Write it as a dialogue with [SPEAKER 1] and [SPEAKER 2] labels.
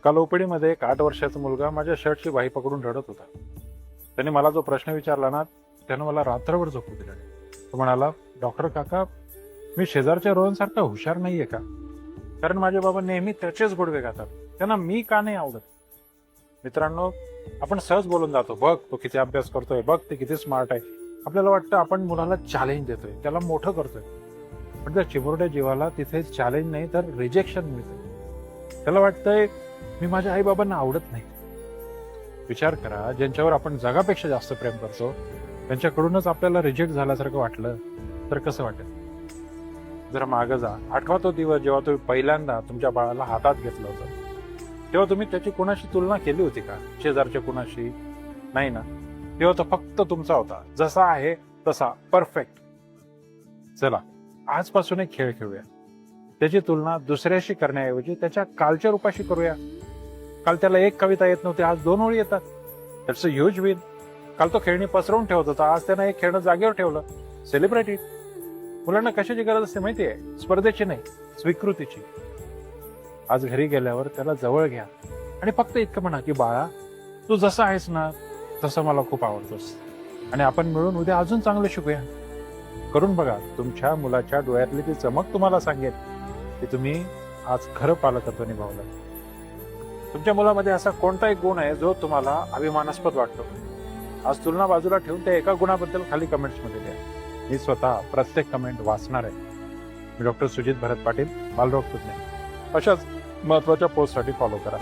[SPEAKER 1] काल ओपीडीमध्ये एक 8 वर्षाचा मुलगा माझ्या शर्टची बाही पकडून रडत होता. त्याने मला जो प्रश्न विचारला ना, त्यानं मला रात्रभर झोपू दिलं नाही. तो म्हणाला, डॉक्टर काका, मी शेजारच्या रोहनसारखा हुशार नाहीये का? कारण माझे बाबा नेहमी त्याचेच गोडवे गातात, त्यांना मी का नाही आवडत? मित्रांनो, आपण सहज बोलून जातो, बघ तो किती अभ्यास करतोय, बघ ते किती स्मार्ट आहे. आपल्याला वाटतं आपण मुलाला चॅलेंज देतोय, त्याला मोठं करतोय. पण त्या चिमुरड्या जीवाला तिथे चॅलेंज नाही तर रिजेक्शन मिळते. त्याला वाटतंय मी माझ्या आई बाबांना आवडत नाही. विचार करा, ज्यांच्यावर आपण जगापेक्षा जास्त प्रेम करतो त्यांच्याकडूनच आपल्याला रिजेक्ट झाल्यासारखं वाटलं तर कसं वाटेल? जरा मागं जा, आठवा तो दिवस जेव्हा तुम्ही पहिल्यांदा तुमच्या बाळाला हातात घेतलं होतं. तेव्हा तुम्ही त्याची कोणाशी तुलना केली होती का? शेजारच्या कोणाशी? नाही ना. तेव्हा तो फक्त तुमचा होता, जसा आहे तसा परफेक्ट. चला, आजपासून एक खेळ खेळूया. त्याची तुलना दुसऱ्याशी करण्याऐवजी त्याच्या कालच्या रूपाशी करूया. काल त्याला एक कविता येत नव्हती, आज 2 ओळी येतात. That's a huge win. काल तो खेळणी पसरवून ठेवत होता, आज त्यानं एक खेळणं जागेवर ठेवलं. Celebrate it. मुलांना कशाची गरज असते माहितीये? स्पर्धेची नाही, स्वीकृतीची. आज घरी गेल्यावर त्याला जवळ घ्या आणि फक्त इतकं म्हणा की बाळा, तू जसा आहेस ना तसं मला खूप आवडतोस आणि आपण मिळून उद्या अजून चांगलं शिकूया. करून बघा. तुमच्या मुलाच्या डोळ्यातली ती चमक तुम्हाला सांगेल की तुम्ही आज खरं पालकत्व निभावलं. तुमच्या मुलामध्ये असा कोणता एक गुण आहे जो तुम्हाला अभिमानास्पद वाटतो? आज तुलना बाजूला ठेवून त्या एका गुणाबद्दल खाली कमेंट्समध्ये द्या. मी स्वतः प्रत्येक कमेंट वाचणार आहे. मी डॉक्टर सुजित भरत पाटील, बालरोग तज्ञ. अशाच महत्वाच्या पोस्टसाठी फॉलो करा.